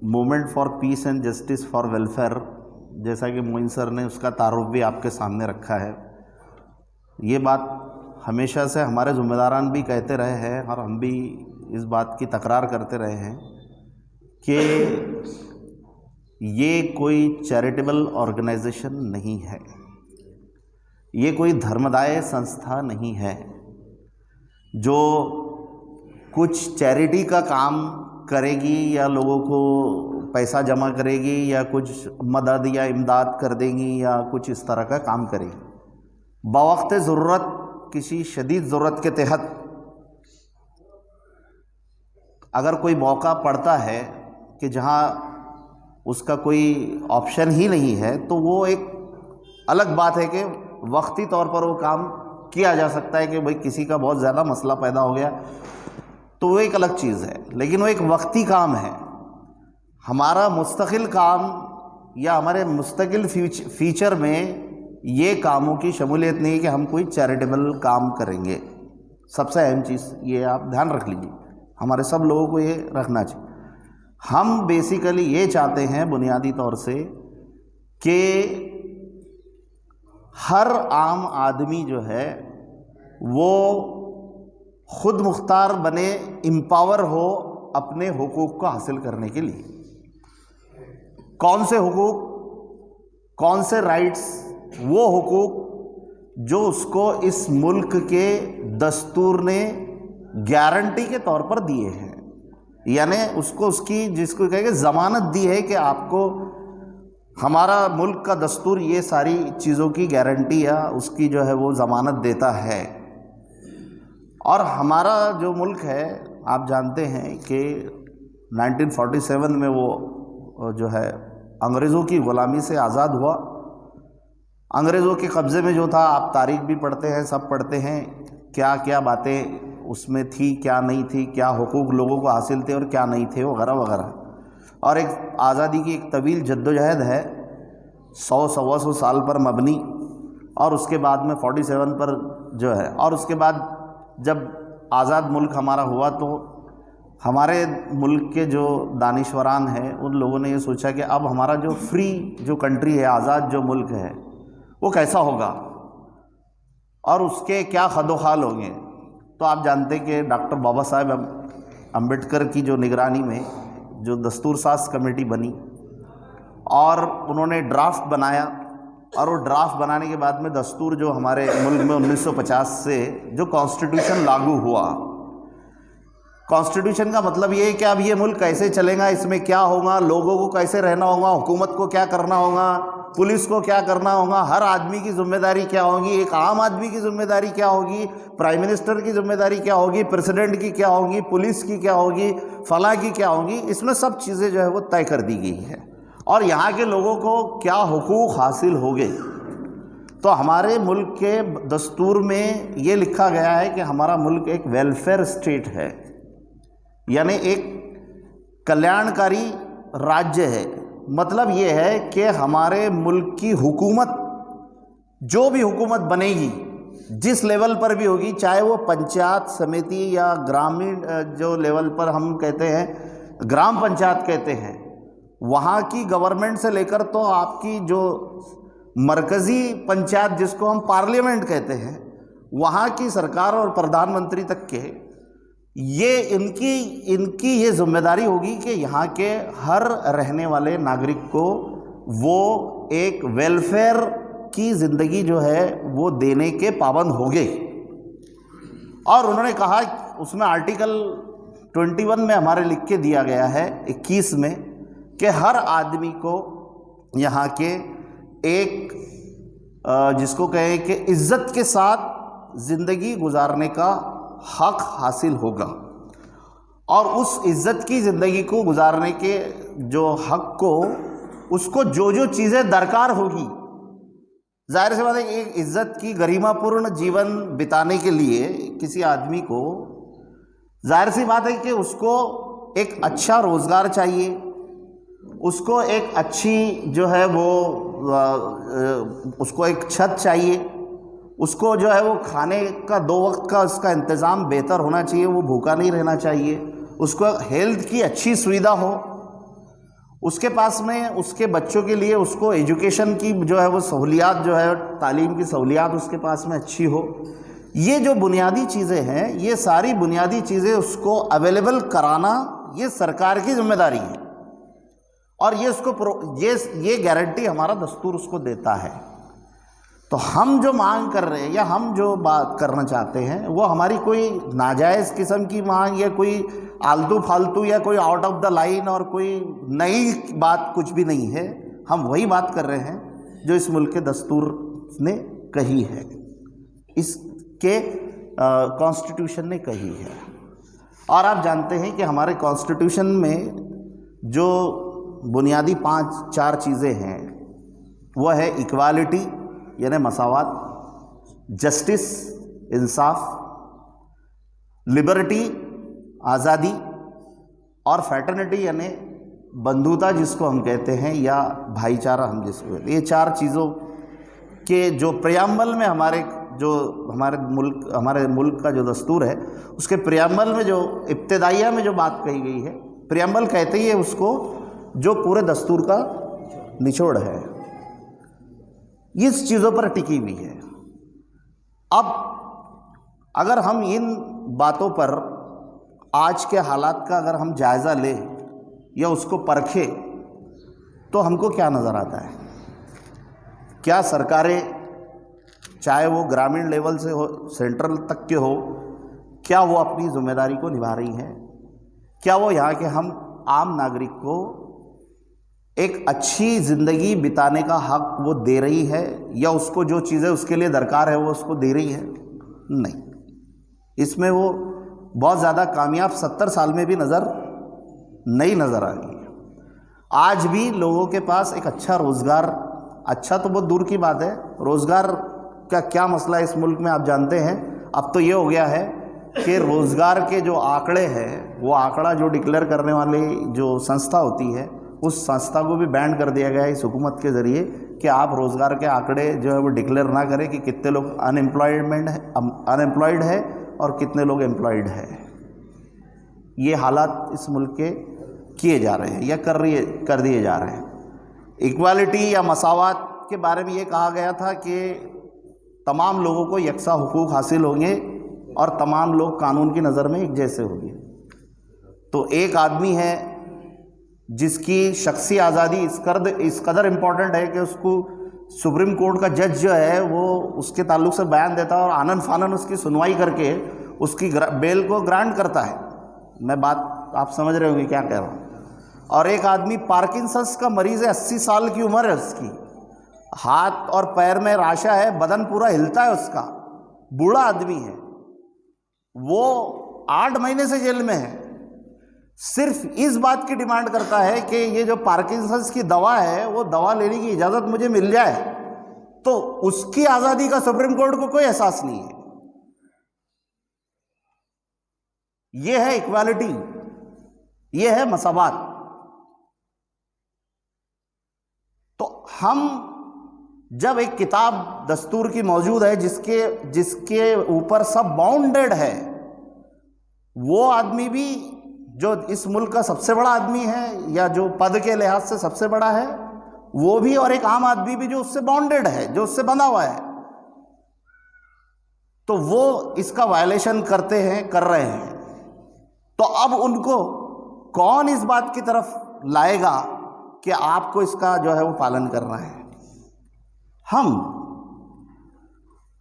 Movement for piece and justice for welfare, जैसा कि Moin sir ने उसका तारुफ भी आपके सामने रखा है। ये बात हमेशा से हमारे ज़िम्मेदारान भी कहते रहे हैं और हम भी इस बात की तकरार करते रहे हैं कि ये कोई चैरिटेबल ऑर्गेनाइजेशन नहीं है, ये कोई धर्मदाय संस्था नहीं है जो कुछ चैरिटी का काम करेगी या लोगों को पैसा जमा करेगी या कुछ मदद या इमदाद कर देंगी या कुछ इस तरह का काम करेगी। बवक्त ज़रूरत, किसी शदीद ज़रूरत के तहत अगर कोई मौका पड़ता है कि जहाँ उसका कोई ऑप्शन ही नहीं है, तो वो एक अलग बात है कि वक्ती तौर पर वो काम किया जा सकता है कि भाई किसी का बहुत ज़्यादा मसला पैदा हो गया, तो वो एक अलग चीज़ है, लेकिन वो एक वक्ती काम है। हमारा मुस्तकिल काम या हमारे मुस्तकिल फीचर में ये कामों की शमूलियत नहीं है कि हम कोई चैरिटेबल काम करेंगे। सबसे अहम चीज़ ये आप ध्यान रख लीजिए, हमारे सब लोगों को ये रखना चाहिए। हम बेसिकली ये चाहते हैं बुनियादी तौर से कि हर आम आदमी जो है वो खुद मुख्तार बने, एम्पावर हो अपने हुकूक को हासिल करने के लिए। कौन से हुकूक, कौन से राइट्स? वो हुकूक जो उसको इस मुल्क के दस्तूर ने गारंटी के तौर पर दिए हैं, यानी उसको उसकी जिसको कहेंगे ज़मानत दी है कि आपको हमारा मुल्क का दस्तूर ये सारी चीज़ों की गारंटी या उसकी जो है वो ज़मानत देता है। और हमारा जो मुल्क है, आप जानते हैं कि 1947 में वो जो है अंग्रेज़ों की ग़ुलामी से आज़ाद हुआ। अंग्रेज़ों के कब्ज़े में जो था, आप तारीख़ भी पढ़ते हैं, सब पढ़ते हैं, क्या क्या बातें उसमें थी, क्या नहीं थी, क्या हुकूक लोगों को हासिल थे और क्या नहीं थे, वगैरह वगैरह। और एक आज़ादी की एक तवील जद्दोजहद है, 100-125 साल पर मबनी, और उसके बाद में 47 पर जो है, और उसके बाद जब आज़ाद मुल्क हमारा हुआ तो हमारे मुल्क के जो दानिश्वरान हैं उन लोगों ने ये सोचा कि अब हमारा जो फ्री जो कंट्री है, आज़ाद जो मुल्क है, वो कैसा होगा और उसके क्या खदोखाल होंगे। तो आप जानते हैं कि डॉक्टर बाबा साहेब अम्बेडकर की जो निगरानी में जो दस्तूर साज कमेटी बनी और उन्होंने ड्राफ्ट बनाया, और वो ड्राफ्ट बनाने के बाद में दस्तूर जो हमारे मुल्क में 1950 से जो कॉन्स्टिट्यूशन लागू हुआ, कॉन्स्टिट्यूशन का मतलब ये है कि अब ये मुल्क कैसे चलेगा, इसमें क्या होगा, लोगों को कैसे रहना होगा, हुकूमत को क्या करना होगा, पुलिस को क्या करना होगा, हर आदमी की जिम्मेदारी क्या होगी, एक आम आदमी की जिम्मेदारी क्या होगी, प्राइम मिनिस्टर की जिम्मेदारी क्या होगी, प्रेसिडेंट की क्या होगी, पुलिस की क्या होगी, फलां की क्या होगी, इसमें सब चीज़ें जो है वो तय कर दी गई है। और यहाँ के लोगों को क्या हुकूक हासिल हो गए। तो हमारे मुल्क के दस्तूर में ये लिखा गया है कि हमारा मुल्क एक वेलफेयर स्टेट है, यानी एक कल्याणकारी राज्य है। मतलब ये है कि हमारे मुल्क की हुकूमत, जो भी हुकूमत बनेगी, जिस लेवल पर भी होगी, चाहे वो पंचायत समिति या ग्रामीण जो लेवल पर हम कहते हैं ग्राम पंचायत कहते हैं, वहाँ की गवर्नमेंट से लेकर तो आपकी जो मरकज़ी पंचायत जिसको हम पार्लियामेंट कहते हैं, वहाँ की सरकार और प्रधानमंत्री तक के, ये इनकी ये जिम्मेदारी होगी कि यहाँ के हर रहने वाले नागरिक को वो एक वेलफेयर की ज़िंदगी जो है वो देने के पाबंद होंगे। और उन्होंने कहा, उसमें आर्टिकल 21 में हमारे लिख के दिया गया है 21 में, कि हर आदमी को यहाँ के एक जिसको कहें कि इज़्ज़त के साथ ज़िंदगी गुजारने का हक हासिल होगा। और उस इज़्ज़त की ज़िंदगी को गुजारने के जो हक को, उसको जो जो चीज़ें दरकार होगी, जाहिर सी बात है एक इज़्ज़त की गरिमापूर्ण जीवन बिताने के लिए किसी आदमी को जाहिर सी बात है कि उसको एक अच्छा रोज़गार चाहिए, उसको एक अच्छी जो है वो उसको एक छत चाहिए, उसको जो है वो खाने का 2 वक्त का उसका इंतज़ाम बेहतर होना चाहिए, वो भूखा नहीं रहना चाहिए, उसको हेल्थ की अच्छी सुविधा हो, उसके पास में उसके बच्चों के लिए उसको एजुकेशन की जो है वो सहूलियात जो है, तालीम की सहूलियात उसके पास में अच्छी हो, ये जो बुनियादी चीज़ें हैं, ये सारी बुनियादी चीज़ें उसको अवेलेबल कराना ये सरकार की जिम्मेदारी है और ये उसको ये गारंटी हमारा दस्तूर उसको देता है। तो हम जो मांग कर रहे हैं या हम जो बात करना चाहते हैं वो हमारी कोई नाजायज़ किस्म की मांग या कोई आलतू फालतू या कोई आउट ऑफ द लाइन और कोई नई बात कुछ भी नहीं है। हम वही बात कर रहे हैं जो इस मुल्क के दस्तूर ने कही है, इसके कॉन्स्टिट्यूशन ने कही है। और आप जानते हैं कि हमारे कॉन्स्टिट्यूशन में जो बुनियादी 5-4 चीज़ें हैं वह है इक्वालिटी यानी मसावात, जस्टिस इंसाफ, लिबर्टी आज़ादी और फ्रेटर्निटी यानी बंधुता जिसको हम कहते हैं या भाईचारा हम जिसको कहते हैं। ये 4 चीज़ों के जो प्रियम्बल में हमारे मुल्क का जो दस्तूर है उसके प्रियम्बल में जो इब्तिदाइया में जो बात कही गई है, प्रियम्बल कहते ही है उसको जो पूरे दस्तूर का निचोड़ है, इस चीज़ों पर टिकी हुई है। अब अगर हम इन बातों पर आज के हालात का अगर हम जायज़ा लें या उसको परखें तो हमको क्या नज़र आता है? क्या सरकारें चाहे वो ग्रामीण लेवल से हो, सेंट्रल तक के हो, क्या वो अपनी जिम्मेदारी को निभा रही हैं? क्या वो यहाँ के हम आम नागरिक को एक अच्छी ज़िंदगी बिताने का हक वो दे रही है या उसको जो चीज़ें उसके लिए दरकार है वो उसको दे रही है? नहीं, इसमें वो बहुत ज़्यादा कामयाब 70 साल में भी नहीं नज़र आ रही है। आज भी लोगों के पास एक अच्छा रोज़गार, अच्छा तो बहुत दूर की बात है, रोज़गार का क्या मसला है इस मुल्क में आप जानते हैं। अब तो ये हो गया है कि रोज़गार के जो आंकड़े हैं वो आंकड़ा जो डिक्लेयर करने वाली जो संस्था होती है उस संस्था को भी बैन कर दिया गया है इस हुकूमत के ज़रिए कि आप रोज़गार के आंकड़े जो है वो डिक्लेयर ना करें कि कितने लोग अनएम्प्लॉयड है और कितने लोग एम्प्लॉयड है। ये हालात इस मुल्क के किए जा रहे हैं या कर दिए जा रहे हैं। इक्वालिटी या मसावात के बारे में ये कहा गया था कि तमाम लोगों को यकसा हुकूक हासिल होंगे और तमाम लोग कानून की नज़र में एक जैसे होंगे। तो एक आदमी है जिसकी शख्सी आज़ादी इस कदर इम्पॉर्टेंट है कि उसको सुप्रीम कोर्ट का जज जो है वो उसके ताल्लुक से बयान देता है और आनन फानन उसकी सुनवाई करके उसकी बेल को ग्रांट करता है। मैं बात आप समझ रहे होंगे क्या कह रहा हूँ। और एक आदमी पार्किंसंस का मरीज़ है, 80 साल की उम्र है उसकी, हाथ और पैर में राशा है, बदन पूरा हिलता है उसका, बूढ़ा आदमी है, वो 8 महीने से जेल में है, सिर्फ इस बात की डिमांड करता है कि ये जो पार्किंसंस की दवा है वो दवा लेने की इजाज़त मुझे मिल जाए। तो उसकी आज़ादी का सुप्रीम कोर्ट को कोई एहसास नहीं है। ये है इक्वालिटी, ये है मसावात। तो हम जब एक किताब दस्तूर की मौजूद है जिसके ऊपर सब बाउंडेड है, वो आदमी भी जो इस मुल्क का सबसे बड़ा आदमी है या जो पद के लिहाज से सबसे बड़ा है वो भी, और एक आम आदमी भी जो उससे बाउंडेड है, जो उससे बंधा हुआ है, तो वो इसका वायलेशन कर रहे हैं। तो अब उनको कौन इस बात की तरफ लाएगा कि आपको इसका जो है वो पालन करना है?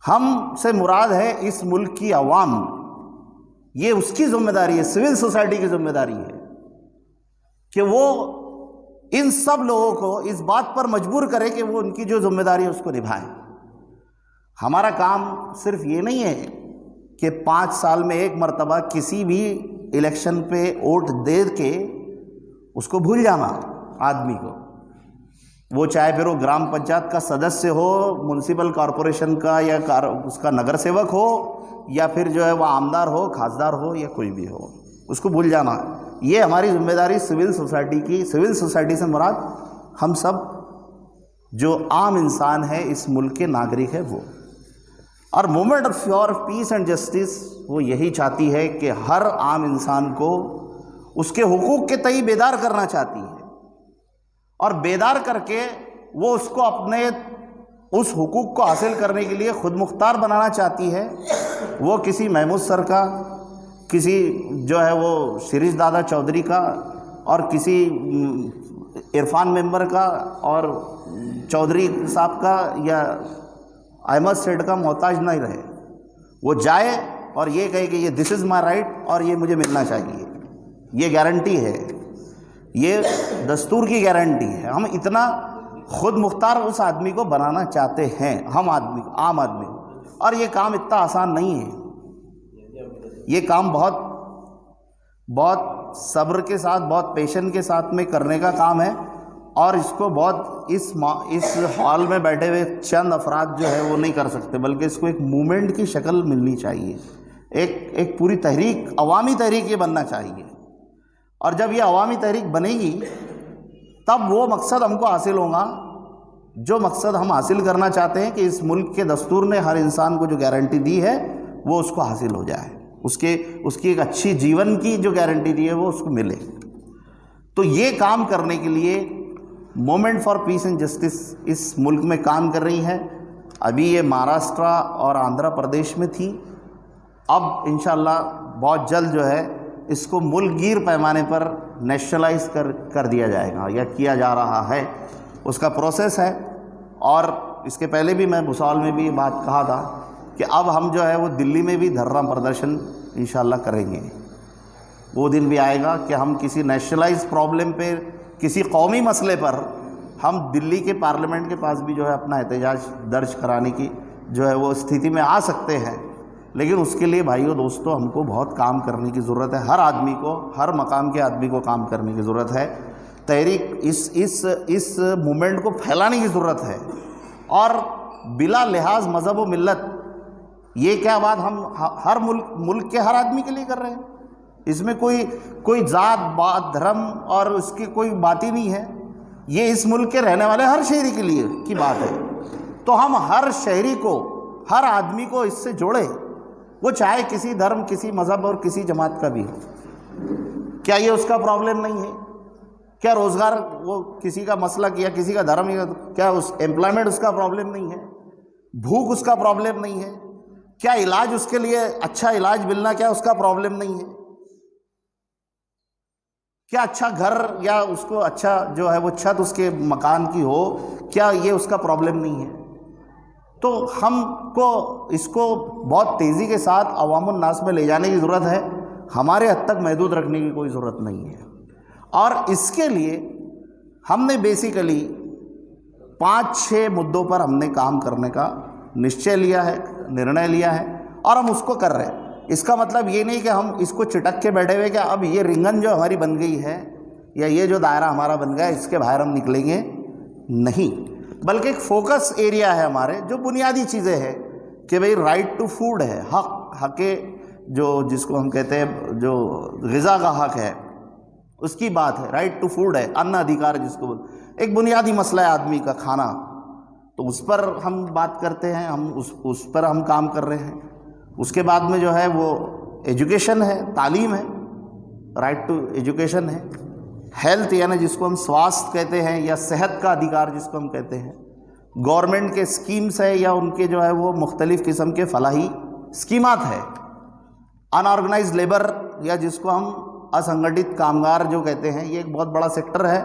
हम से मुराद है इस मुल्क की आवाम। ये उसकी जिम्मेदारी है, सिविल सोसाइटी की जिम्मेदारी है कि वो इन सब लोगों को इस बात पर मजबूर करे कि वो उनकी जो जिम्मेदारी है उसको निभाएं। हमारा काम सिर्फ ये नहीं है कि 5 साल में एक मर्तबा किसी भी इलेक्शन पे वोट दे के उसको भूल जाना आदमी को, वो चाहे फिर वो ग्राम पंचायत का सदस्य हो, म्युनिसिपल कॉरपोरेशन का या उसका नगर सेवक हो, या फिर जो है वह आमदार हो, खासदार हो, या कोई भी हो, उसको भूल जाना। ये हमारी जिम्मेदारी सिविल सोसाइटी से मुराद हम सब जो आम इंसान है, इस मुल्क के नागरिक है वो। और movement for piece and justice वो यही चाहती है कि हर आम इंसान को उसके हुकूक के तई बेदार करना चाहती है और बेदार करके वो उसको अपने उस हुकूक को हासिल करने के लिए खुद मुख्तार बनाना चाहती है। वो किसी महमूद सर का, किसी जो है वो शिरीष दादा चौधरी का और किसी इरफान मेंबर का और चौधरी साहब का या अहमद सेठ का मोहताज नहीं रहे। वो जाए और ये कहे कि ये दिस इज़ माई राइट और ये मुझे मिलना चाहिए। ये गारंटी है, ये दस्तूर की गारंटी है। हम इतना खुद मुख्तार उस आदमी को बनाना चाहते हैं, हम आदमी, आम आदमी। और ये काम इतना आसान नहीं है। ये काम बहुत बहुत सब्र के साथ, बहुत पेशेंस के साथ में करने का काम है। और इसको बहुत इस हॉल में बैठे हुए चंद अफराद जो है वो नहीं कर सकते, बल्कि इसको एक मूवमेंट की शक्ल मिलनी चाहिए। एक पूरी तहरीक, अवामी तहरीक ये बनना चाहिए। और जब ये अवामी तहरीक बनेगी तब वो मकसद हमको हासिल होगा जो मकसद हम हासिल करना चाहते हैं कि इस मुल्क के दस्तूर ने हर इंसान को जो गारंटी दी है वो उसको हासिल हो जाए, उसकी एक अच्छी जीवन की जो गारंटी दी है वो उसको मिले। तो ये काम करने के लिए movement for piece and justice इस मुल्क में काम कर रही है। अभी ये महाराष्ट्र और आंध्र प्रदेश में थी, अब इंशाअल्लाह बहुत जल्द जो है इसको मुल्कगीर पैमाने पर नेशनलाइज कर दिया जाएगा या किया जा रहा है, उसका प्रोसेस है। और इसके पहले भी मैं भुसावल में भी बात कहा था कि अब हम जो है वो दिल्ली में भी धरना प्रदर्शन इंशाअल्लाह करेंगे। वो दिन भी आएगा कि हम किसी नेशनलाइज प्रॉब्लम पे, किसी कौमी मसले पर हम दिल्ली के पार्लियामेंट के पास भी जो है अपना एहतजाज दर्ज कराने की जो है वो स्थिति में आ सकते हैं। लेकिन उसके लिए भाइयों दोस्तों हमको बहुत काम करने की ज़रूरत है। हर आदमी को, हर मकाम के आदमी को काम करने की ज़रूरत है। तहरीक इस मूवमेंट को फैलाने की ज़रूरत है। और बिला लिहाज मज़हब व मिल्लत, ये क्या बात हम हर मुल्क के हर आदमी के लिए कर रहे हैं। इसमें कोई जात बात धर्म और उसकी कोई बात ही नहीं है। ये इस मुल्क के रहने वाले हर शहरी के लिए की बात है। तो हम हर शहरी को, हर आदमी को इससे जोड़े, वो चाहे किसी धर्म, किसी मज़हब और किसी जमात का भी हो। क्या ये उसका प्रॉब्लम नहीं है? क्या रोज़गार वो किसी का मसलक या किसी का धर्म, या क्या उस एम्प्लॉयमेंट उसका प्रॉब्लम नहीं है? भूख उसका प्रॉब्लम नहीं है? क्या इलाज, उसके लिए अच्छा इलाज मिलना क्या उसका प्रॉब्लम नहीं है? क्या अच्छा घर या उसको अच्छा जो है वो छत उसके मकान की हो, क्या ये उसका प्रॉब्लम नहीं है? तो हमको इसको बहुत तेज़ी के साथ अवामुन नास में ले जाने की ज़रूरत है। हमारे हद तक महदूद रखने की कोई ज़रूरत नहीं है। और इसके लिए हमने बेसिकली 5-6 मुद्दों पर हमने काम करने का निश्चय लिया है, निर्णय लिया है, और हम उसको कर रहे हैं। इसका मतलब ये नहीं कि हम इसको चिटक के बैठे हुए कि अब ये रिंगन जो हमारी बन गई है या ये जो दायरा हमारा बन गया है इसके बाहर हम निकलेंगे नहीं, बल्कि एक फोकस एरिया है हमारे, जो बुनियादी चीज़ें हैं कि भाई राइट टू फूड है, हक़ जो जिसको हम कहते हैं जो ग़िज़ा का हक़ है उसकी बात है। राइट टू फूड है, अन्न अधिकार जिसको एक बुनियादी मसला है आदमी का, खाना। तो उस पर हम बात करते हैं, हम उस पर हम काम कर रहे हैं। उसके बाद में जो है वो एजुकेशन है, तालीम है, राइट टू एजुकेशन है। हेल्थ यानी जिसको हम स्वास्थ्य कहते हैं या सेहत का अधिकार जिसको हम कहते हैं। गवर्नमेंट के स्कीम्स है या उनके जो है वो मुख्तलिफ़ किस्म के फलाही स्कीमात है। अनऑर्गेनाइज लेबर या जिसको हम असंगठित कामगार जो कहते हैं, ये एक बहुत बड़ा सेक्टर है।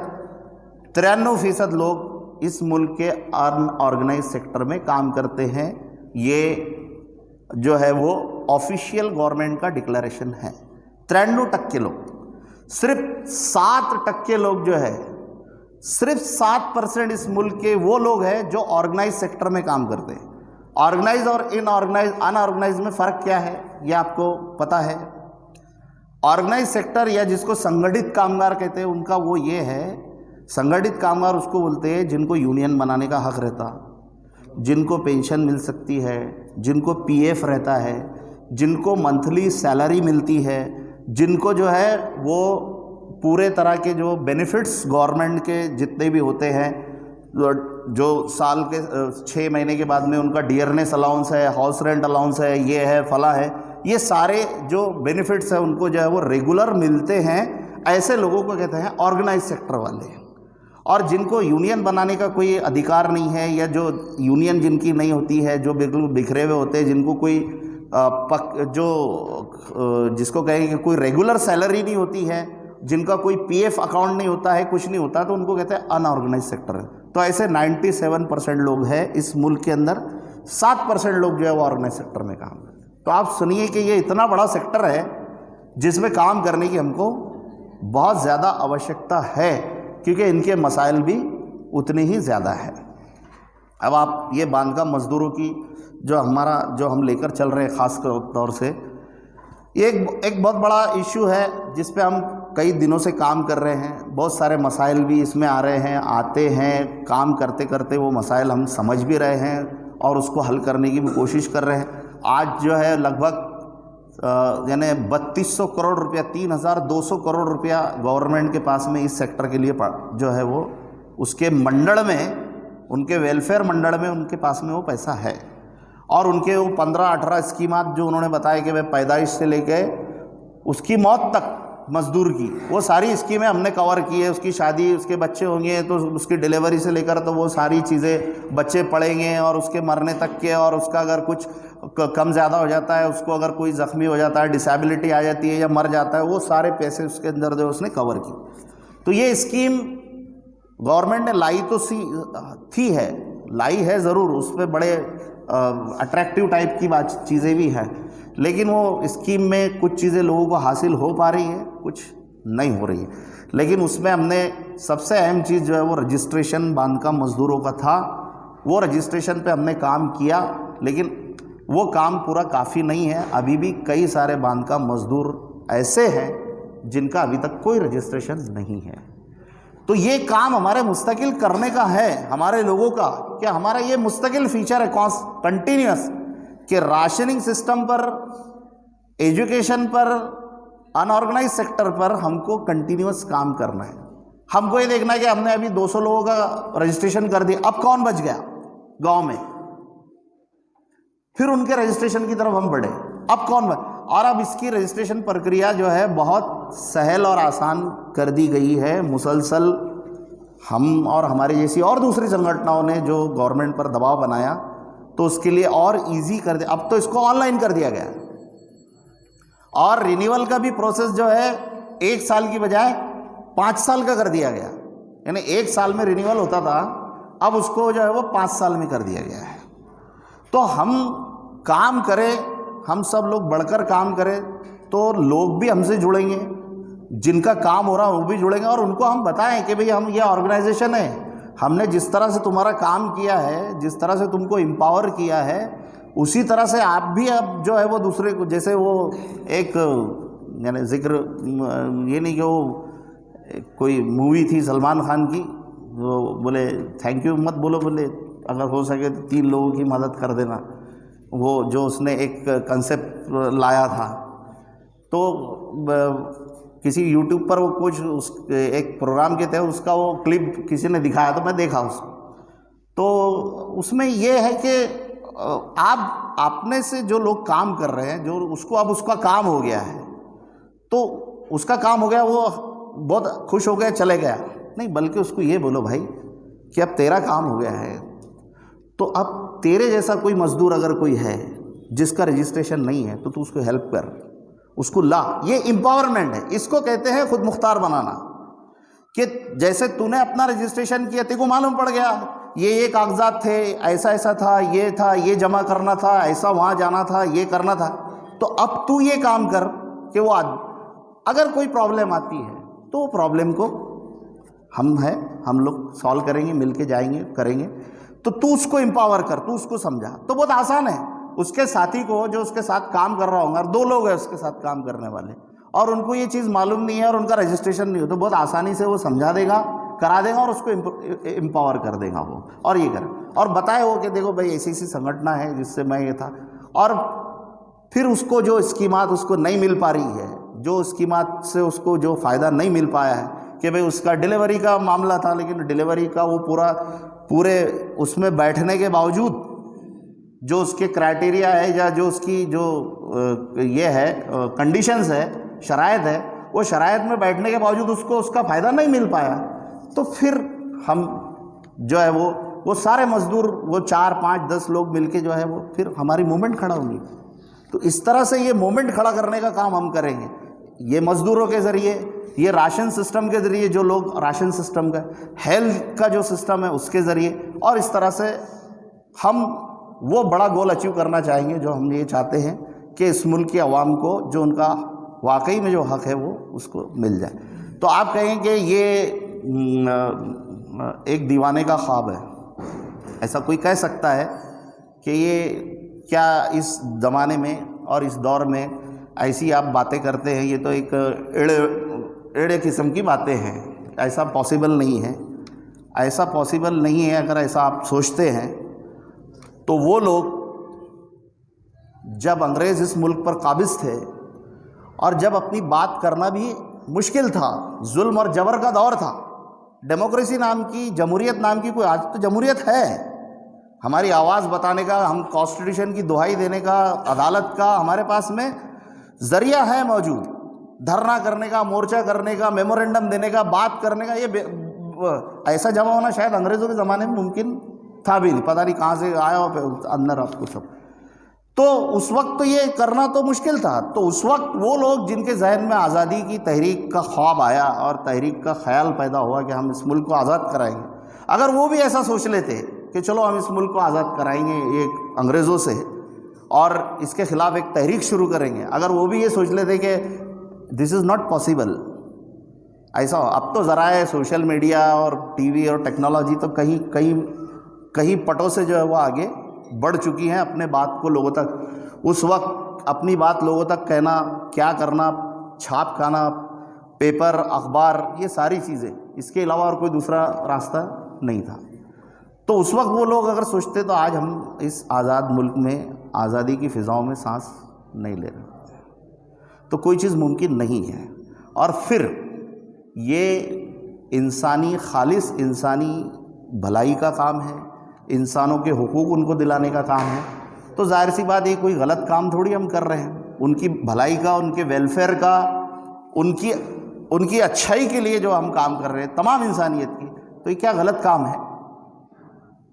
93% लोग इस मुल्क के अनऑर्गेनाइज सेक्टर में काम करते हैं। ये जो है वो ऑफिशियल गवर्नमेंट का डिक्लेरेशन है। 93% लोग, सिर्फ 7% लोग जो है, सिर्फ 7% इस मुल्क के वो लोग हैं जो ऑर्गेनाइज सेक्टर में काम करते हैं। ऑर्गेनाइज और अनऑर्गेनाइज में फ़र्क क्या है ये आपको पता है। ऑर्गेनाइज सेक्टर या जिसको संगठित कामगार कहते हैं उनका वो ये है, संगठित कामगार उसको बोलते हैं जिनको यूनियन बनाने का हक़ रहता, जिनको पेंशन मिल सकती है, जिनको पीएफ रहता है, जिनको मंथली सैलरी मिलती है, जिनको जो है वो पूरे तरह के जो बेनिफिट्स गवर्नमेंट के जितने भी होते हैं, जो साल के 6 महीने के बाद में उनका डियरनेस अलाउंस है, हाउस रेंट अलाउंस है, ये है, फला है, ये सारे जो बेनिफिट्स हैं उनको जो है वो रेगुलर मिलते हैं। ऐसे लोगों को कहते हैं ऑर्गेनाइज सेक्टर वाले। और जिनको यूनियन बनाने का कोई अधिकार नहीं है, या जो यूनियन जिनकी नहीं होती है, जो बिल्कुल बिखरे हुए होते हैं, जिनको कोई जिसको कहेंगे कि कोई रेगुलर सैलरी नहीं होती है, जिनका कोई पीएफ अकाउंट नहीं होता है, कुछ नहीं होता, तो उनको कहते हैं अनऑर्गेनाइज सेक्टर है। तो ऐसे 97% लोग हैं इस मुल्क के अंदर, 7% लोग जो है वो ऑर्गेनाइज सेक्टर में काम करते हैं। तो आप सुनिए कि ये इतना बड़ा सेक्टर है जिसमें काम करने की हमको बहुत ज़्यादा आवश्यकता है, क्योंकि इनके मसाइल भी उतने ही ज़्यादा है। अब आप ये बांधकाम मजदूरों की जो हम लेकर चल रहे हैं, ख़ास तौर से एक बहुत बड़ा इशू है जिस पे हम कई दिनों से काम कर रहे हैं। बहुत सारे मसाइल भी इसमें आ रहे हैं, आते हैं, काम करते करते वो मसाइल हम समझ भी रहे हैं और उसको हल करने की भी कोशिश कर रहे हैं। आज जो है लगभग यानी 3200 करोड़ रुपया, 3200 करोड़ रुपया गवर्नमेंट के पास में इस सेक्टर के लिए जो है वो उसके मंडल में, उनके वेलफेयर मंडल में उनके पास में वो पैसा है। और उनके वो 15-18 स्कीमात जो उन्होंने बताया कि वह पैदाइश से लेके उसकी मौत तक मजदूर की, वो सारी स्कीमें हमने कवर की है। उसकी शादी, उसके बच्चे होंगे तो उसकी डिलीवरी से लेकर तो वो सारी चीज़ें, बच्चे पढ़ेंगे और उसके मरने तक के, और उसका अगर कुछ कम ज़्यादा हो जाता है, उसको अगर कोई ज़ख्मी हो जाता है, डिसेबिलिटी आ जाती है या मर जाता है, वो सारे पैसे उसके अंदर जो उसने कवर की। तो ये स्कीम गवर्नमेंट ने लाई तो लाई है ज़रूर, उस पर बड़े अट्रैक्टिव टाइप की चीज़ें भी हैं, लेकिन वो स्कीम में कुछ चीज़ें लोगों को हासिल हो पा रही है, कुछ नहीं हो रही है। लेकिन उसमें हमने सबसे अहम चीज़ जो है वो रजिस्ट्रेशन बांधकाम मजदूरों का था। वो रजिस्ट्रेशन पे हमने काम किया, लेकिन वो काम पूरा काफ़ी नहीं है। अभी भी कई सारे बांधकाम मजदूर ऐसे हैं जिनका अभी तक कोई रजिस्ट्रेशन नहीं है। तो ये काम हमारे मुस्तकिल करने का है, हमारे लोगों का, कि हमारा ये मुस्तकिल फीचर है कंटिन्यूअस, कि राशनिंग सिस्टम पर, एजुकेशन पर, अनऑर्गेनाइज सेक्टर पर हमको कंटिन्यूअस काम करना है। हमको ये देखना है कि हमने अभी 200 लोगों का रजिस्ट्रेशन कर दिया, अब कौन बच गया गांव में, फिर उनके रजिस्ट्रेशन की तरफ हम बढ़े, अब कौन बच। और अब इसकी रजिस्ट्रेशन प्रक्रिया जो है बहुत सहल और आसान कर दी गई है। मुसलसल हम और हमारे जैसी और दूसरी संगठनों ने जो गवर्नमेंट पर दबाव बनाया, तो उसके लिए और इजी कर दिया। अब तो इसको ऑनलाइन कर दिया गया, और रिन्यूअल का भी प्रोसेस जो है 1 साल की बजाय 5 साल का कर दिया गया। यानी 1 साल में रिन्यूअल होता था, अब उसको जो है वो 5 साल में कर दिया गया है। तो हम काम करें, हम सब लोग बढ़कर काम करें, तो लोग भी हमसे जुड़ेंगे, जिनका काम हो रहा है वो भी जुड़ेंगे, और उनको हम बताएं कि भाई हम ये ऑर्गेनाइजेशन है, हमने जिस तरह से तुम्हारा काम किया है, जिस तरह से तुमको एम्पावर किया है, उसी तरह से आप भी अब जो है वो दूसरे को, जैसे वो एक यानी जिक्र ये नहीं कि वो कोई मूवी थी सलमान खान की, वो बोले थैंक यू मत बोलो, बोले अगर हो सके तो 3 लोगों की मदद कर देना। वो जो उसने एक कंसेप्ट लाया था, तो किसी यूट्यूब पर वो कुछ एक प्रोग्राम के तहत उसका वो क्लिप किसी ने दिखाया, तो मैं देखा उसको। तो उसमें ये है कि आप अपने से जो लोग काम कर रहे हैं, जो उसको अब उसका काम हो गया है, तो उसका काम हो गया, वो बहुत खुश हो गया, चले गया नहीं, बल्कि उसको ये बोलो भाई कि अब तेरा काम हो गया है, तो अब तेरे जैसा कोई मजदूर अगर कोई है जिसका रजिस्ट्रेशन नहीं है, तो तू उसको हेल्प कर, उसको ला। ये एम्पावरमेंट है, इसको कहते हैं खुद मुख्तार बनाना। कि जैसे तूने अपना रजिस्ट्रेशन किया, तेरे को मालूम पड़ गया ये कागजात थे, ऐसा ऐसा था, ये जमा करना था, ऐसा वहाँ जाना था, ये करना था, तो अब तू ये काम कर कि वो अगर कोई प्रॉब्लम आती है तो वो प्रॉब्लम को हम लोग सॉल्व करेंगे, मिलके जाएंगे, करेंगे। तो तू उसको एम्पावर कर, तू उसको समझा, तो बहुत आसान है। उसके साथी को, जो उसके साथ काम कर रहा होगा, 2 लोग हैं उसके साथ काम करने वाले, और उनको ये चीज़ मालूम नहीं है और उनका रजिस्ट्रेशन नहीं हो, तो बहुत आसानी से वो समझा देगा, करा देगा और उसको एम्पावर कर देगा वो, और ये कर, और बताए वो कि देखो भाई ऐसी ऐसी संगठना है जिससे मैं ये था। और फिर उसको जो स्कीमात उसको नहीं मिल पा रही है, जो स्कीमात से उसको जो फ़ायदा नहीं मिल पाया है, कि भाई उसका डिलीवरी का मामला था, लेकिन डिलीवरी का वो पूरे उसमें बैठने के बावजूद जो उसके क्राइटेरिया है, या जो उसकी जो ये है कंडीशंस है, शराइत है, वो शराइत में बैठने के बावजूद उसको उसका फ़ायदा नहीं मिल पाया, तो फिर हम जो है वो सारे मजदूर, वो 4, 5, 10 लोग मिलके जो है वो फिर हमारी मूवमेंट खड़ा होगी। तो इस तरह से ये मूवमेंट खड़ा करने का काम हम करेंगे, ये मजदूरों के ज़रिए, ये राशन सिस्टम के ज़रिए, जो लोग राशन सिस्टम का, हेल्थ का जो सिस्टम है उसके ज़रिए, और इस तरह से हम वो बड़ा गोल अचीव करना चाहेंगे जो हम ये चाहते हैं कि इस मुल्क की आवाम को जो उनका वाकई में जो हक़ है वो उसको मिल जाए। तो आप कहें कि ये एक दीवाने का ख्वाब है, ऐसा कोई कह सकता है कि ये क्या इस ज़माने में और इस दौर में ऐसी आप बातें करते हैं, ये तो एक एड़े किस्म की बातें हैं, ऐसा पॉसिबल नहीं है, ऐसा पॉसिबल नहीं है। अगर ऐसा आप सोचते हैं तो वो लोग जब अंग्रेज़ इस मुल्क पर काबिज़ थे और जब अपनी बात करना भी मुश्किल था, जुल्म और जबर का दौर था, डेमोक्रेसी नाम की, जमहूरियत नाम की कोई, आज तो जमहूरियत है, हमारी आवाज़ बताने का, हम कॉन्स्टिट्यूशन की दुहाई देने का, अदालत का हमारे पास में ज़रिया है मौजूद, धरना करने का, मोर्चा करने का, मेमोरेंडम देने का, बात करने का, ये ऐसा जमा होना शायद अंग्रेज़ों के ज़माने में मुमकिन था भी नहीं, पता नहीं कहाँ से आया हो अंदर आपको सब। तो उस वक्त तो ये करना तो मुश्किल था। तो उस वक्त वो लोग जिनके जहन में आज़ादी की तहरीक का ख्वाब आया और तहरीक का ख्याल पैदा हुआ कि हम इस मुल्क को आज़ाद कराएंगे, अगर वो भी ऐसा सोच लेते कि चलो हम इस मुल्क को आज़ाद कराएंगे एक अंग्रेज़ों से और इसके ख़िलाफ़ एक तहरीक शुरू करेंगे, अगर वो भी ये सोच लेते कि दिस इज़ नॉट पॉसिबल, ऐसा अब तो ज़राए सोशल मीडिया और टीवी और टेक्नोलॉजी तो कहीं पटों से जो है वो आगे बढ़ चुकी हैं अपने बात को लोगों तक, उस वक्त अपनी बात लोगों तक कहना, क्या करना, छाप खाना, पेपर, अखबार, ये सारी चीज़ें, इसके अलावा और कोई दूसरा रास्ता नहीं था। तो उस वक्त वो लोग अगर सोचते तो आज हम इस आज़ाद मुल्क में आज़ादी की फ़िज़ाओं में सांस नहीं ले रहे। तो कोई चीज़ मुमकिन नहीं है। और फिर ये इंसानी, खालिस इंसानी भलाई का काम है, इंसानों के हुकूक उनको दिलाने का काम है। तो जाहिर सी बात, ये कोई गलत काम थोड़ी हम कर रहे हैं, उनकी भलाई का, उनके वेलफेयर का, उनकी अच्छाई के लिए जो हम काम कर रहे हैं तमाम इंसानियत की, तो ये क्या गलत काम है?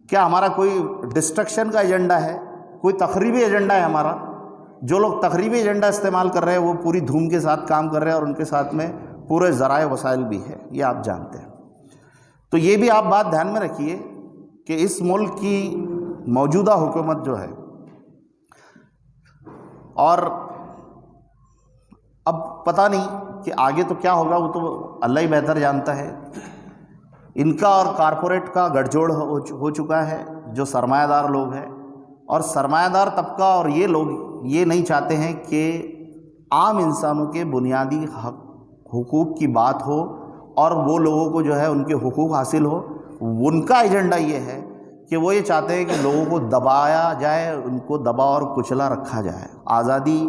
क्या हमारा कोई डिस्ट्रक्शन का एजेंडा है, कोई तखरीबी एजेंडा है हमारा? जो लोग तखरीबी एजेंडा इस्तेमाल कर रहे हैं वो पूरी धूम के साथ काम कर रहे हैं और उनके साथ में पूरे ज़राए वसाइल भी है, ये आप जानते हैं। तो ये भी आप बात ध्यान में रखिए कि इस मुल्क की मौजूदा हुकूमत जो है, और अब पता नहीं कि आगे तो क्या होगा, वो तो अल्लाह ही बेहतर जानता है। इनका और कारपोरेट का गठजोड़ हो चुका है, जो सरमायादार लोग हैं, और सरमायादार तबका और ये लोग ये नहीं चाहते हैं कि आम इंसानों के बुनियादी हक हुकूक की बात हो और वो लोगों को जो है उनके हुकूक हासिल हो। उनका एजेंडा ये है कि वो ये चाहते हैं कि लोगों को दबाया जाए, उनको दबा और कुचला रखा जाए। आज़ादी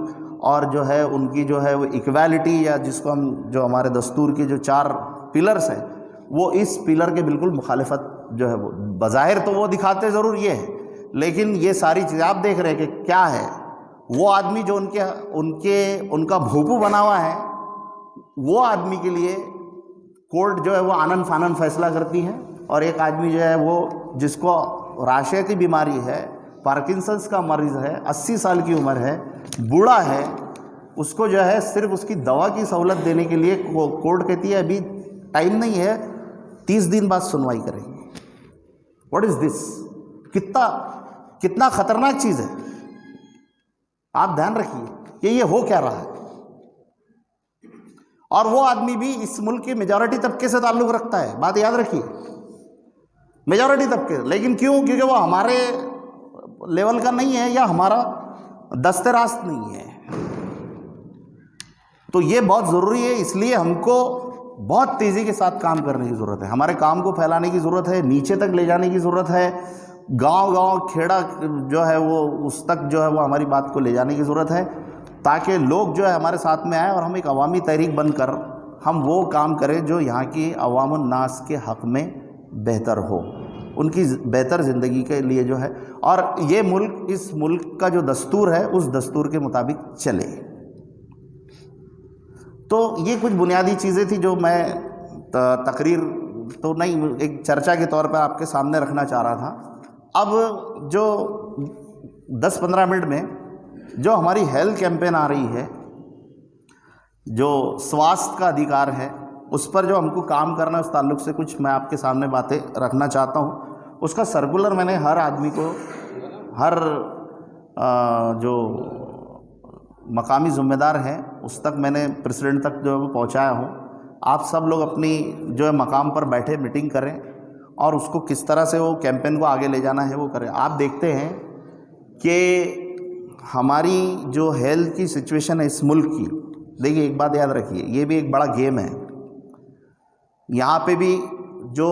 और जो है उनकी जो है वो इक्वालिटी, या जिसको हम, जो हमारे दस्तूर के जो 4 पिलर्स हैं, वो इस पिलर के बिल्कुल मुखालिफत जो है वो बज़ाहिर तो वो दिखाते ज़रूर ये है, लेकिन ये सारी चीज़ें आप देख रहे हैं कि क्या है। वो आदमी जो उनका भोंपू बना हुआ है, वो आदमी के लिए कोर्ट जो है वो आनन फानन फैसला करती है, और एक आदमी जो है वो जिसको राशे की बीमारी है, पार्किंसंस का मरीज़ है, 80 साल की उम्र है, बूढ़ा है, उसको जो है सिर्फ उसकी दवा की सहूलत देने के लिए कोर्ट कहती है अभी टाइम नहीं है, 30 दिन बाद सुनवाई करेंगे। What is this? कितना ख़तरनाक चीज़ है। आप ध्यान रखिए कि ये हो क्या रहा है। और वो आदमी भी इस मुल्क के मेजॉरिटी तबके से ताल्लुक़ रखता है, बात याद रखिए, मेजॉरिटी तबके। लेकिन क्यों? क्योंकि वो हमारे लेवल का नहीं है या हमारा दस्ते रास्त नहीं है। तो ये बहुत ज़रूरी है, इसलिए हमको बहुत तेज़ी के साथ काम करने की ज़रूरत है। हमारे काम को फैलाने की ज़रूरत है, नीचे तक ले जाने की ज़रूरत है, गांव-गांव, खेड़ा जो है वो उस तक जो है वो हमारी बात को ले जाने की ज़रूरत है, ताकि लोग जो है हमारे साथ में आए और हम एक अवामी तहरीक बनकर हम वो काम करें जो यहाँ की अवामुन नास के हक़ में बेहतर हो, उनकी बेहतर ज़िंदगी के लिए जो है, और ये मुल्क, इस मुल्क का जो दस्तूर है उस दस्तूर के मुताबिक चले। तो ये कुछ बुनियादी चीज़ें थी जो मैं तकरीर तो नहीं, एक चर्चा के तौर पर आपके सामने रखना चाह रहा था। अब जो 10-15 मिनट में जो हमारी हेल्थ कैंपेन आ रही है, जो स्वास्थ्य का अधिकार है, उस पर जो हमको काम करना है, उस ताल्लुक से कुछ मैं आपके सामने बातें रखना चाहता हूँ। उसका सर्कुलर मैंने हर आदमी को, हर जो मकामी ज़िम्मेदार हैं उस तक मैंने, प्रेसिडेंट तक जो है वो पहुँचाया हूँ। आप सब लोग अपनी जो है मकाम पर बैठे मीटिंग करें और उसको किस तरह से वो कैंपेन को आगे ले जाना है वो करें। आप देखते हैं कि हमारी जो हेल्थ की सिचुएशन है इस मुल्क की, देखिए एक बात याद रखिए, ये भी एक बड़ा गेम है। यहाँ पे भी जो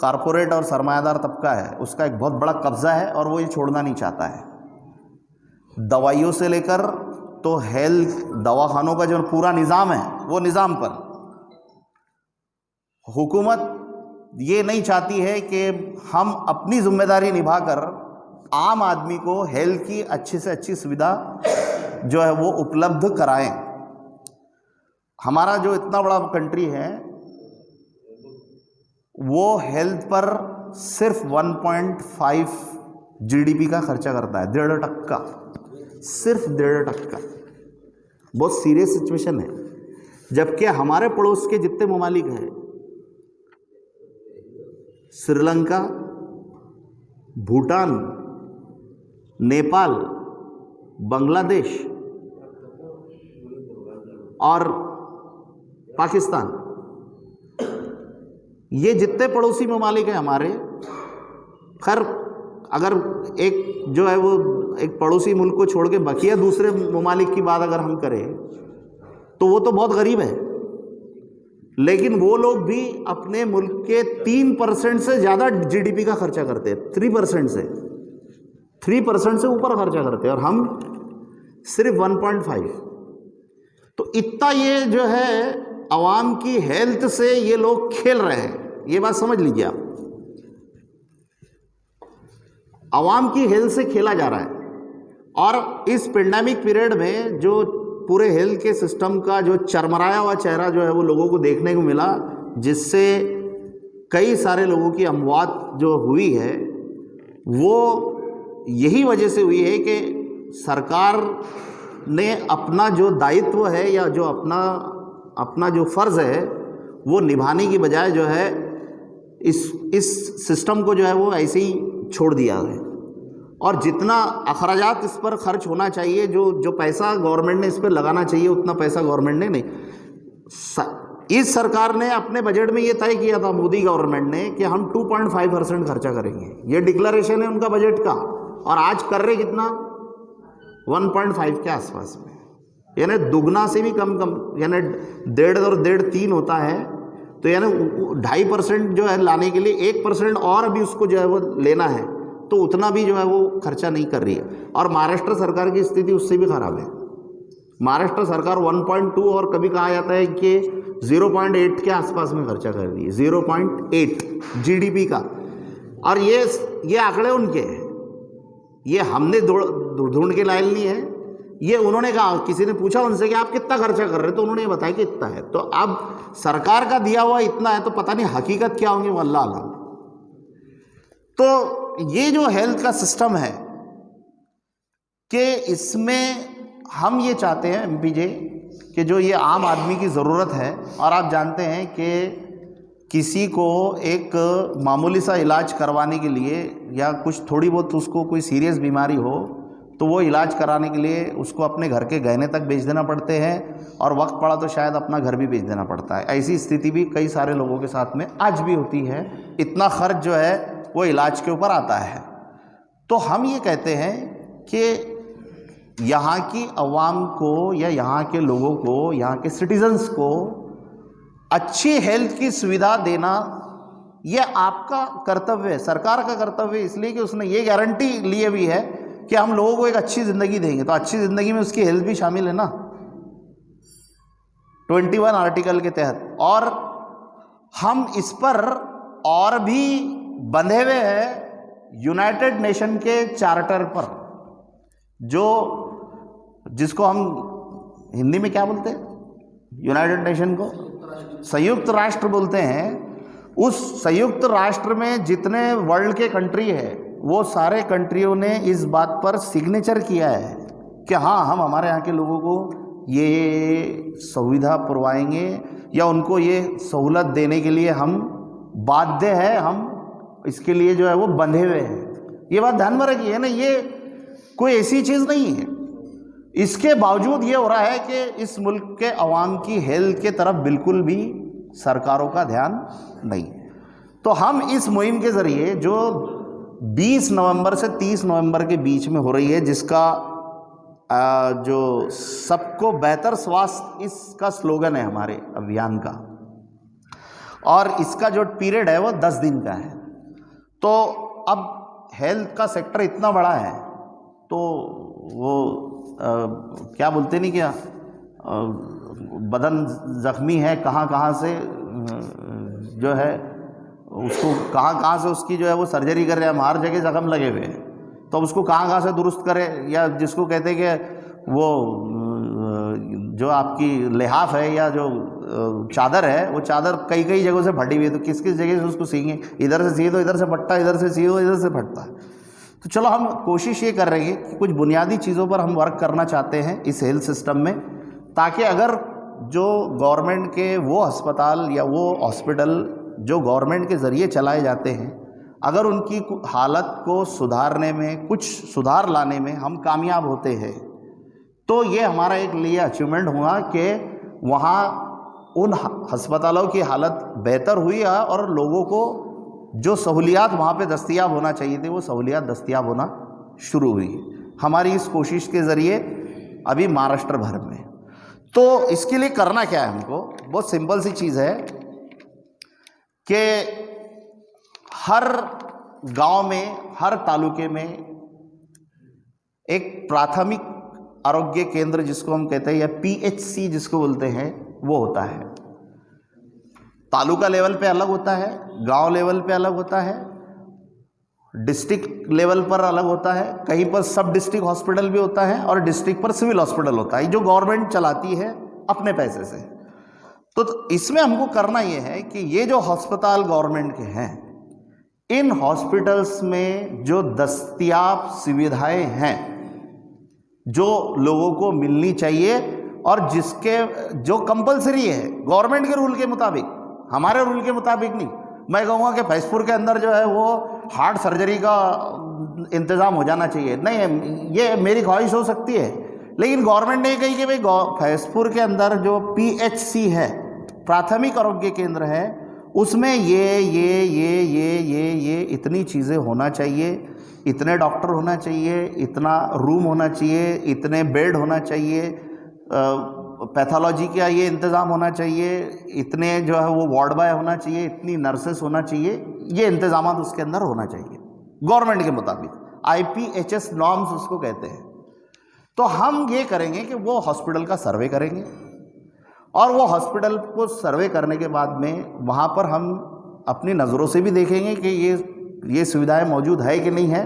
कारपोरेट और सरमायादार तबका है उसका एक बहुत बड़ा कब्ज़ा है और वो ये छोड़ना नहीं चाहता है। दवाइयों से लेकर तो हेल्थ, दवाखानों का जो पूरा निज़ाम है वो निज़ाम पर हुकूमत ये नहीं चाहती है कि हम अपनी जिम्मेदारी निभाकर आम आदमी को हेल्थ की अच्छी से अच्छी सुविधा जो है वो उपलब्ध कराएं। हमारा जो इतना बड़ा कंट्री है वो हेल्थ पर सिर्फ 1.5 जीडीपी का खर्चा करता है, 1.5%, सिर्फ 1.5%। बहुत सीरियस सिचुएशन है। जबकि हमारे पड़ोस के जितने ममालिक हैं, श्रीलंका, भूटान, नेपाल, बांग्लादेश और पाकिस्तान, ये जितने पड़ोसी ममालिक हैं हमारे, खैर अगर एक जो है वो एक पड़ोसी मुल्क को छोड़ के बकिया दूसरे ममालिक की बात अगर हम करें तो वो तो बहुत गरीब है, लेकिन वो लोग भी अपने मुल्क के 3% से ज़्यादा जीडीपी का खर्चा करते हैं। 3% से ऊपर खर्चा करते हैं और हम सिर्फ 1.5। तो इतना ये जो है आवाम की हेल्थ से ये लोग खेल रहे हैं, ये बात समझ लीजिए आप। आवाम की हेल्थ से खेला जा रहा है। और इस पेंडेमिक पीरियड में जो पूरे हेल्थ के सिस्टम का जो चरमराया हुआ चेहरा जो है वो लोगों को देखने को मिला, जिससे कई सारे लोगों की अमवात जो हुई है वो यही वजह से हुई है कि सरकार ने अपना जो दायित्व है या जो अपना जो फ़र्ज़ है वो निभाने की बजाय जो है इस सिस्टम को जो है वो ऐसे ही छोड़ दिया है। और जितना अखराजात इस पर खर्च होना चाहिए, जो पैसा गवर्नमेंट ने इस पर लगाना चाहिए, उतना पैसा गवर्नमेंट ने नहीं। इस सरकार ने अपने बजट में ये तय किया था, मोदी गवर्नमेंट ने, कि हम 2.5% खर्चा करेंगे। ये डिक्लेरेशन है उनका बजट का, और आज कर रहे कितना, 1.5 के आसपास में, यानी दुगना से भी कम, यानी 1.5 और 1.5 3 होता है। तो यानी 2.5% जो है लाने के लिए 1% और भी उसको जो है वो लेना है, तो उतना भी जो है वो खर्चा नहीं कर रही है। और महाराष्ट्र सरकार की स्थिति उससे भी खराब है। महाराष्ट्र सरकार 1.2 और कभी कहा जाता है कि 0.8 के आसपास में खर्चा कर रही है, 0.8 जीडीपी का। और ये आंकड़े उनके हैं, ये हमने ढूंढ के लायल नहीं है, ये उन्होंने कहा। किसी ने पूछा उनसे कि आप कितना खर्चा कर रहे हैं, तो उन्होंने ये बताया कि इतना है। तो अब सरकार का दिया हुआ इतना है, तो पता नहीं हकीकत क्या होंगी, वल्लाह आलम। तो ये जो हेल्थ का सिस्टम है कि इसमें हम ये चाहते हैं एमपी जी कि जो ये आम आदमी की ज़रूरत है, और आप जानते हैं कि किसी को एक मामूली सा इलाज करवाने के लिए या कुछ थोड़ी बहुत उसको कोई सीरियस बीमारी हो तो वो इलाज कराने के लिए उसको अपने घर के गहने तक बेच देना पड़ते हैं, और वक्त पड़ा तो शायद अपना घर भी बेच देना पड़ता है। ऐसी स्थिति भी कई सारे लोगों के साथ में आज भी होती है। इतना खर्च जो है वो इलाज के ऊपर आता है। तो हम ये कहते हैं कि यहाँ की आवाम को या यहाँ के लोगों को, यहाँ के सिटीजन्स को अच्छी हेल्थ की सुविधा देना ये आपका कर्तव्य है, सरकार का कर्तव्य है, इसलिए कि उसने ये गारंटी लिए हुई है कि हम लोगों को एक अच्छी ज़िंदगी देंगे। तो अच्छी ज़िंदगी में उसकी हेल्थ भी शामिल है ना, 21 आर्टिकल के तहत। और हम इस पर और भी बंधे हुए हैं यूनाइटेड नेशन के चार्टर पर, जिसको हम हिंदी में क्या बोलते हैं, यूनाइटेड नेशन को संयुक्त राष्ट्र बोलते हैं। उस संयुक्त राष्ट्र में जितने वर्ल्ड के कंट्री है वो सारे कंट्रियों ने इस बात पर सिग्नेचर किया है कि हाँ, हम हमारे यहाँ के लोगों को ये सुविधा पुरवाएंगे या उनको ये सहूलत देने के लिए हम बाध्य है, हम इसके लिए जो है वो बंधे हुए हैं। ये बात ध्यान में रखिए ना, ये कोई ऐसी चीज़ नहीं है। इसके बावजूद ये हो रहा है कि इस मुल्क के अवाम की हेल्थ के तरफ बिल्कुल भी सरकारों का ध्यान नहीं। तो हम इस मुहिम के ज़रिए जो 20 नवंबर से 30 नवंबर के बीच में हो रही है, जिसका जो सबको बेहतर स्वास्थ्य इसका स्लोगन है हमारे अभियान का, और इसका जो पीरियड है वो 10 दिन का है। तो अब हेल्थ का सेक्टर इतना बड़ा है तो वो क्या बोलते नहीं, क्या बदन जख्मी है, कहाँ कहाँ से जो है उसको कहाँ से उसकी जो है वो सर्जरी कर रहे हैं, हम हर जगह जख्म लगे हुए हैं, तो उसको कहाँ से दुरुस्त करें। या जिसको कहते हैं कि वो जो आपकी लिहाफ है या जो चादर है, वो चादर कई कई जगहों से फटी हुई है, तो किस किस जगह से उसको सीएंगे, इधर से सी तो इधर से फटता, इधर से सी तो इधर से फटता। तो चलो हम कोशिश ये कर रहे हैं कि कुछ बुनियादी चीज़ों पर हम वर्क करना चाहते हैं इस हेल्थ सिस्टम में, ताकि अगर जो गवर्नमेंट के वो अस्पताल या वो हॉस्पिटल जो गवर्नमेंट के ज़रिए चलाए जाते हैं, अगर उनकी हालत को सुधारने में, कुछ सुधार लाने में हम कामयाब होते हैं, तो ये हमारा एक लिए अचीवमेंट हुआ कि वहाँ उन अस्पतालों की हालत बेहतर हुई है और लोगों को जो सहूलियात वहाँ पे दस्तयाब होना चाहिए थे वो सहूलियात दस्तयाब होना शुरू हुई हमारी इस कोशिश के ज़रिए अभी महाराष्ट्र भर में। तो इसके लिए करना क्या है हमको, बहुत सिंपल सी चीज़ है कि हर गांव में, हर तालुके में एक प्राथमिक आरोग्य केंद्र जिसको हम कहते हैं, या PHC जिसको बोलते हैं, वो होता है। तालुका लेवल पे अलग होता है, गांव लेवल पे अलग होता है, डिस्ट्रिक्ट लेवल पर अलग होता है, कहीं पर सब डिस्ट्रिक्ट हॉस्पिटल भी होता है और डिस्ट्रिक्ट पर सिविल हॉस्पिटल होता है, जो गवर्नमेंट चलाती है अपने पैसे से। तो इसमें हमको करना ये है कि ये जो अस्पताल गवर्नमेंट के हैं, इन हॉस्पिटल्स में जो दस्तयाब सुविधाएं हैं जो लोगों को मिलनी चाहिए और जिसके जो कंपलसरी है गवर्नमेंट के रूल के मुताबिक, हमारे रूल के मुताबिक नहीं। मैं कहूँगा कि फैजपुर के अंदर जो है वो हार्ट सर्जरी का इंतज़ाम हो जाना चाहिए, नहीं, ये मेरी ख्वाहिश हो सकती है, लेकिन गवर्नमेंट ने कही कि भाई फैजपुर के अंदर जो PHC है, प्राथमिक आरोग्य केंद्र है, उसमें ये इतनी चीज़ें होना चाहिए, इतने डॉक्टर होना चाहिए, इतना रूम होना चाहिए, इतने बेड होना चाहिए, पैथोलॉजी का ये इंतज़ाम होना चाहिए, इतने जो है वो वार्ड बॉय होना चाहिए, इतनी नर्सेस होना चाहिए, ये इंतज़ाम उसके अंदर होना चाहिए गवर्नमेंट के मुताबिक, IPHS नॉर्म्स उसको कहते हैं। तो हम ये करेंगे कि वो हॉस्पिटल का सर्वे करेंगे और वो हॉस्पिटल को सर्वे करने के बाद में वहाँ पर हम अपनी नज़रों से भी देखेंगे कि ये सुविधाएं मौजूद है कि नहीं है।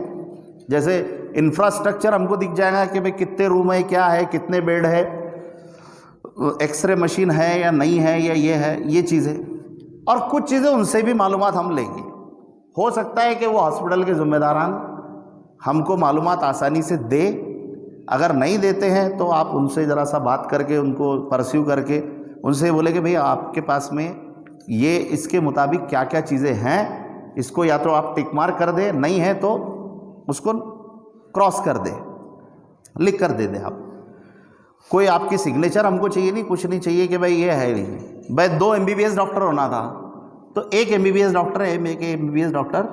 जैसे इंफ्रास्ट्रक्चर हमको दिख जाएगा कि भाई कितने रूम है, क्या है, कितने बेड है, एक्सरे मशीन है या नहीं है, या ये है, ये चीज़ें, और कुछ चीज़ें उनसे भी मालूमात हम लेंगे। हो सकता है कि वो हॉस्पिटल के ज़िम्मेदारान हमको मालूमात आसानी से दे, अगर नहीं देते हैं तो आप उनसे ज़रा सा बात करके, उनको परस्यू करके उनसे बोले कि भाई आपके पास में ये इसके मुताबिक क्या क्या चीज़ें हैं, इसको या तो आप टिक मार्क कर दे, नहीं है तो उसको क्रॉस कर दे, लिख कर दे दे। आप कोई आपकी सिग्नेचर हमको चाहिए नहीं, कुछ नहीं चाहिए कि भाई ये है नहीं। भाई 2 MBBS डॉक्टर होना था तो 1 MBBS डॉक्टर है, 1 MBBS डॉक्टर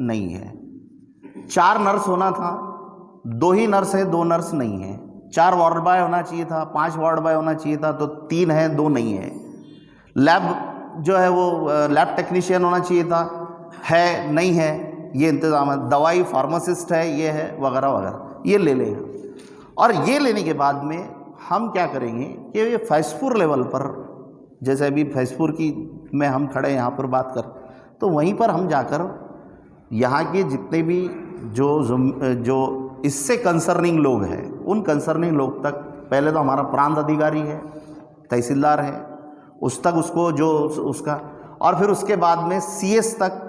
नहीं है। 4 नर्स होना था, 2 ही नर्स है, 2 नर्स नहीं है। 4 वार्ड बॉय होना चाहिए था, 5 वार्ड बॉय होना चाहिए था, तो 3 है, 2 नहीं है। लैब जो है वो लैब टेक्नीशियन होना चाहिए था, है नहीं है, ये इंतज़ाम है। दवाई फार्मासिस्ट है, ये है, वगैरह वगैरह, ये ले लें। और ये लेने के बाद में हम क्या करेंगे कि ये फैजपुर लेवल पर, जैसे अभी फैजपुर की में हम खड़े यहाँ पर बात कर, तो वहीं पर हम जाकर यहाँ के जितने भी जो इससे कंसर्निंग लोग हैं, उन कंसर्निंग लोग तक पहले तो हमारा प्रांत अधिकारी है, तहसीलदार है, उस तक उसको जो उसका, और फिर उसके बाद में CS तक,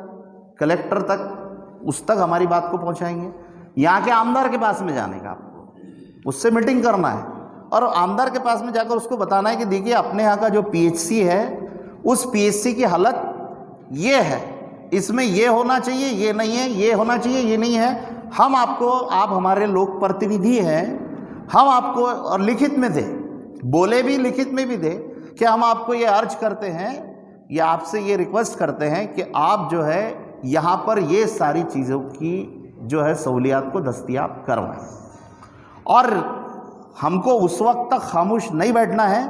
कलेक्टर तक, उस तक हमारी बात को पहुंचाएंगे। यहाँ के आमदार के पास में जाने का आपको, उससे मीटिंग करना है और आमदार के पास में जाकर उसको बताना है कि देखिए अपने यहाँ का जो PHC है उस PHC की हालत ये है, इसमें ये होना चाहिए, ये नहीं है, ये होना चाहिए, ये नहीं है। हम आपको, आप हमारे लोक प्रतिनिधि हैं, हम आपको और लिखित में दे, बोले भी लिखित में भी दे कि हम आपको ये अर्ज करते हैं या आपसे ये रिक्वेस्ट करते हैं कि आप जो है यहाँ पर ये सारी चीज़ों की जो है सहूलियात को दस्तयाब करवाएं। और हमको उस वक्त तक खामोश नहीं बैठना है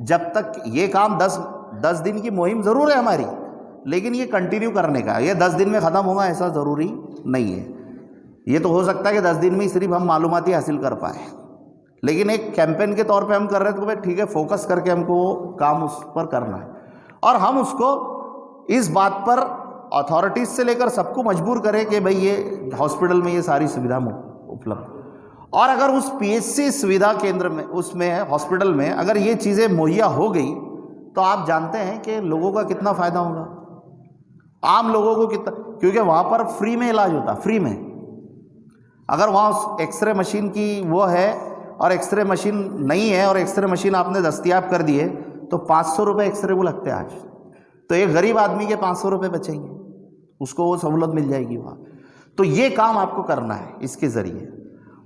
जब तक ये काम 10 दिन की मुहिम ज़रूर है हमारी, लेकिन ये कंटिन्यू करने का, ये 10 दिन में ख़त्म होगा ऐसा ज़रूरी नहीं है। ये तो हो सकता है कि 10 दिन में ही सिर्फ हम मालूमाती हासिल कर पाए, लेकिन एक कैंपेन के तौर पे हम कर रहे हैं तो भाई ठीक है, फोकस करके हमको वो काम उस पर करना है और हम उसको इस बात पर अथॉरिटीज़ से लेकर सबको मजबूर करें कि भाई ये हॉस्पिटल में ये सारी सुविधा उपलब्ध। और अगर उस PHC सुविधा केंद्र में, उसमें हॉस्पिटल में अगर ये चीज़ें मुहैया हो गई तो आप जानते हैं कि लोगों का कितना फ़ायदा होगा, आम लोगों को कितना, क्योंकि वहाँ पर फ्री में इलाज होता, फ्री में। अगर वहाँ एक्सरे मशीन की वो है और एक्सरे मशीन नहीं है और एक्सरे मशीन आपने दस्तयाब कर दी है तो 500 रुपये एक्सरे को लगते हैं आज, तो एक गरीब आदमी के 500 रुपये बचेंगे, उसको वो सहूलत मिल जाएगी वहाँ। तो ये काम आपको करना है इसके ज़रिए।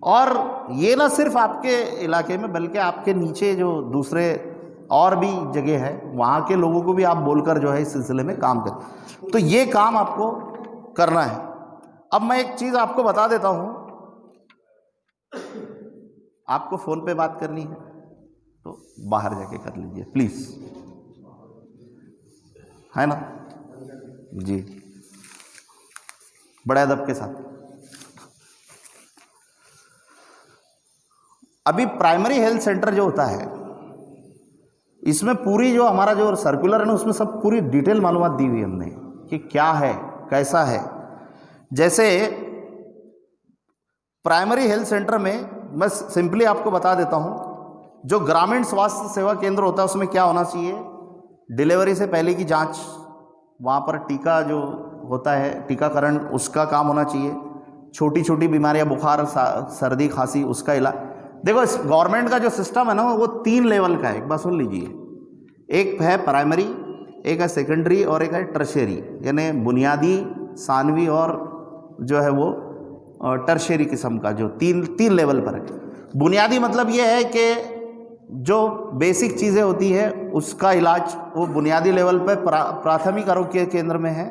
और ये ना सिर्फ आपके इलाके में बल्कि आपके नीचे जो दूसरे और भी जगह है वहाँ के लोगों को भी आप बोलकर जो है इस सिलसिले में काम करें। तो ये काम आपको करना है। अब मैं एक चीज़ आपको बता देता हूँ, आपको फ़ोन पे बात करनी है तो बाहर जाके कर लीजिए प्लीज़, है ना जी, बड़े अदब के साथ। अभी प्राइमरी हेल्थ सेंटर जो होता है इसमें पूरी जो हमारा जो सर्कुलर है ना उसमें सब पूरी डिटेल मालूमात दी हुई हमने कि क्या है कैसा है। जैसे प्राइमरी हेल्थ सेंटर में मैं सिंपली आपको बता देता हूँ, जो ग्रामीण स्वास्थ्य सेवा केंद्र होता है उसमें क्या होना चाहिए, डिलीवरी से पहले की जांच, वहाँ पर टीका जो होता है टीकाकरण उसका काम होना चाहिए, छोटी छोटी बीमारियाँ बुखार सर्दी खांसी उसका इलाज। देखो इस गवर्नमेंट का जो सिस्टम है ना वो 3 लेवल का है, एक बात सुन लीजिए, एक है प्राइमरी, एक है सेकेंडरी और एक है टर्शियरी, यानी बुनियादी, सानवी और जो है वो टर्शियरी किस्म का, जो तीन लेवल पर है। बुनियादी मतलब ये है कि जो बेसिक चीज़ें होती है उसका इलाज वो बुनियादी लेवल पर प्राथमिक आरोग्य केंद्र में है।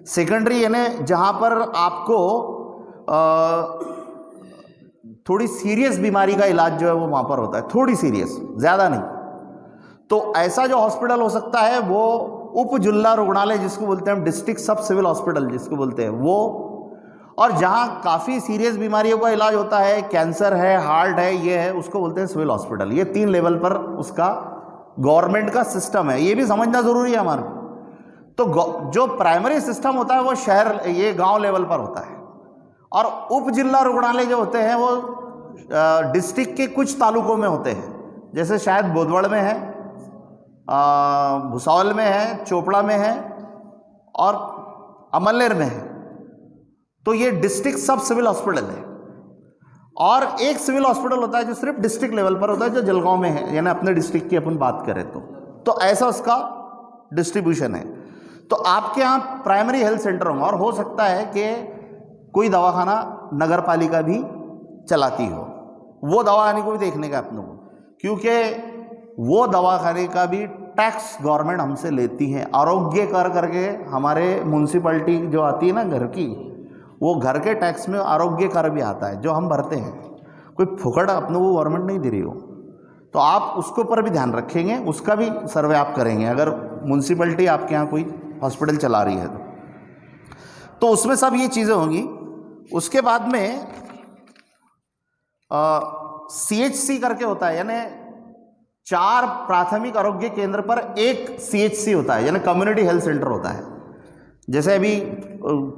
सेकेंडरी यानी जहाँ पर आपको थोड़ी सीरियस बीमारी का इलाज जो है वो वहाँ पर होता है, थोड़ी सीरियस, ज़्यादा नहीं। तो ऐसा जो हॉस्पिटल हो सकता है वो उप जिला रुग्णालय जिसको बोलते हैं हम, डिस्ट्रिक्ट सब सिविल हॉस्पिटल जिसको बोलते हैं वो, और जहाँ काफ़ी सीरियस बीमारियों का इलाज होता है, कैंसर है, हार्ट है, ये है, उसको बोलते हैं सिविल हॉस्पिटल। ये 3 लेवल पर उसका गवर्नमेंट का सिस्टम है, ये भी समझना ज़रूरी है हमारे को। तो जो प्राइमरी सिस्टम होता है वो शहर, ये गांव लेवल पर होता है, और उप जिला रुग्णालय जो होते हैं वो डिस्ट्रिक्ट के कुछ तालुकों में होते हैं, जैसे शायद बोदवड़ में है, भुसावल में है, चोपड़ा में है और अमलेर में है। तो ये डिस्ट्रिक्ट सब सिविल हॉस्पिटल है। और एक सिविल हॉस्पिटल होता है जो सिर्फ डिस्ट्रिक्ट लेवल पर होता है, जो जलगांव में है, यानी अपने डिस्ट्रिक्ट की अपन बात करें तो ऐसा उसका डिस्ट्रीब्यूशन है। तो आपके यहाँ प्राइमरी हेल्थ सेंटर होंगे, और हो सकता है कि कोई दवाखाना नगर पालिका भी चलाती हो, वो दवाखाने को भी देखने का अपनों को, क्योंकि वो दवाखाने का भी टैक्स गवर्नमेंट हमसे लेती है। आरोग्य कर करके हमारे म्यूनसिपैलिटी जो आती है ना घर की, वो घर के टैक्स में आरोग्य कर भी आता है जो हम भरते हैं, कोई फुकड़ अपनों को गवर्नमेंट नहीं दे रही हो। तो आप उसके ऊपर भी ध्यान रखेंगे, उसका भी सर्वे आप करेंगे अगर म्यूनसिपैलिटी आपके यहाँ कोई हॉस्पिटल चला रही है तो उसमें सब ये चीज़ें होंगी। उसके बाद में CHC करके होता है, यानी 4 प्राथमिक आरोग्य केंद्र पर एक CHC होता है, यानी कम्युनिटी हेल्थ सेंटर होता है। जैसे अभी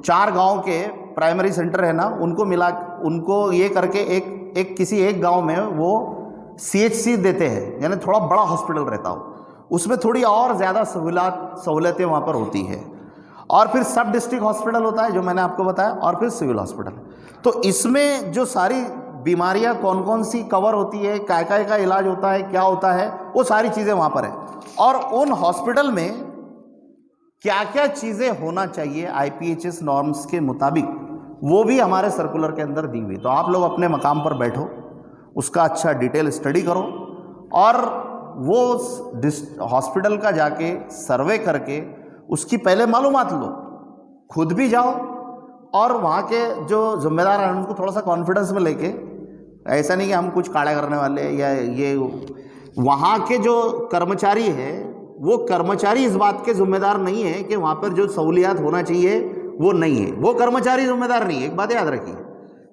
4 गांव के प्राइमरी सेंटर है ना, उनको ये करके एक किसी एक गांव में वो CHC देते हैं, यानी थोड़ा बड़ा हॉस्पिटल रहता हो, उसमें थोड़ी और ज़्यादा सहूलतें वहाँ पर होती है। और फिर सब डिस्ट्रिक्ट हॉस्पिटल होता है जो मैंने आपको बताया, और फिर सिविल हॉस्पिटल। तो इसमें जो सारी बीमारियां कौन कौन सी कवर होती है, काय काय का इलाज होता है, क्या होता है, वो सारी चीज़ें वहाँ पर है। और उन हॉस्पिटल में क्या क्या चीज़ें होना चाहिए IPHS नॉर्म्स के मुताबिक, वो भी हमारे सर्कुलर के अंदर दी हुई। तो आप लोग अपने मकाम पर बैठो, उसका अच्छा डिटेल स्टडी करो, और वो हॉस्पिटल का जाके सर्वे करके उसकी पहले मालूमात लो, खुद भी जाओ, और वहाँ के जो जिम्मेदार हैं उनको थोड़ा सा कॉन्फिडेंस में लेके, ऐसा नहीं कि हम कुछ काड़ा करने वाले या ये, वहाँ के जो कर्मचारी है वो कर्मचारी इस बात के जिम्मेदार नहीं है कि वहाँ पर जो सहूलियात होना चाहिए वो नहीं है, वो कर्मचारी जिम्मेदार नहीं है। एक बात याद रखिए,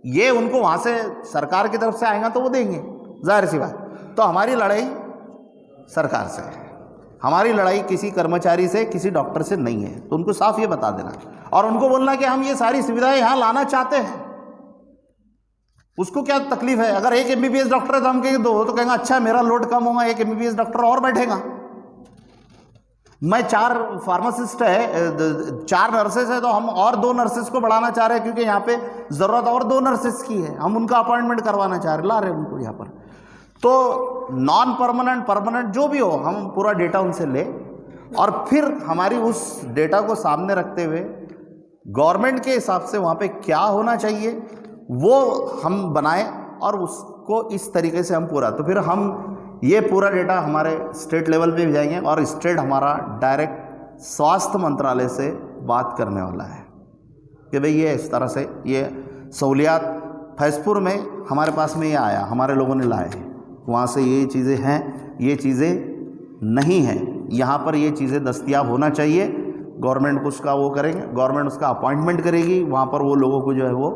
ये उनको वहाँ से सरकार की तरफ से आएगा तो वो देंगे, जाहिर सी बात। तो हमारी लड़ाई सरकार से है, हमारी लड़ाई किसी कर्मचारी से, किसी डॉक्टर से नहीं है। तो उनको साफ ये बता देना, और उनको बोलना कि हम ये सारी सुविधाएं यहाँ लाना चाहते हैं। उसको क्या तकलीफ है? अगर एक MBBS डॉक्टर है तो हम कहेंगे 2, तो कहेंगे अच्छा मेरा लोड कम होगा, एक MBBS डॉक्टर और बैठेगा। मैं 4 फार्मासिस्ट है, 4 नर्सेस है, तो हम और 2 नर्सेस को बढ़ाना चाह रहे हैं क्योंकि यहाँ पे ज़रूरत और 2 नर्सेस की है, हम उनका अपॉइंटमेंट करवाना चाह रहे, ला रहे हैं उनको यहाँ पर। तो नॉन परमानेंट परमानेंट जो भी हो, हम पूरा डेटा उनसे ले, और फिर हमारी उस डेटा को सामने रखते हुए गवर्नमेंट के हिसाब से वहाँ पे क्या होना चाहिए वो हम बनाएं, और उसको इस तरीके से हम पूरा, तो फिर हम ये पूरा डेटा हमारे स्टेट लेवल पे भी जाएंगे, और स्टेट हमारा डायरेक्ट स्वास्थ्य मंत्रालय से बात करने वाला है कि भाई ये इस तरह से ये सहूलियात फैजपुर में हमारे पास में ये आया, हमारे लोगों ने लाए हैं, वहाँ से ये चीज़ें हैं, ये चीज़ें नहीं हैं, यहाँ पर ये चीज़ें दस्तयाब होना चाहिए। गवर्नमेंट को उसका वो करेंगे, गवर्नमेंट उसका अपॉइंटमेंट करेगी, वहाँ पर वो लोगों को जो है वो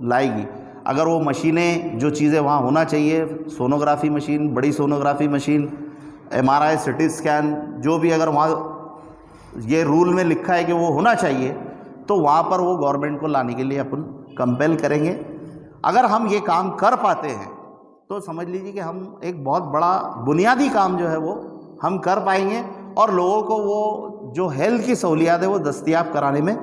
लाएगी। अगर वो मशीनें, जो चीज़ें वहाँ होना चाहिए, सोनोग्राफी मशीन, बड़ी sonography machine, MRI, CT scan, जो भी अगर वहाँ ये रूल में लिखा है कि वो होना चाहिए, तो वहाँ पर वो गवर्नमेंट को लाने के लिए अपन कंपेल करेंगे। अगर हम ये काम कर पाते हैं तो समझ लीजिए कि हम एक बहुत बड़ा बुनियादी काम जो है वो हम कर पाएंगे, और लोगों को वो जो हेल्थ की सहूलियात है वो दस्तयाब कराने में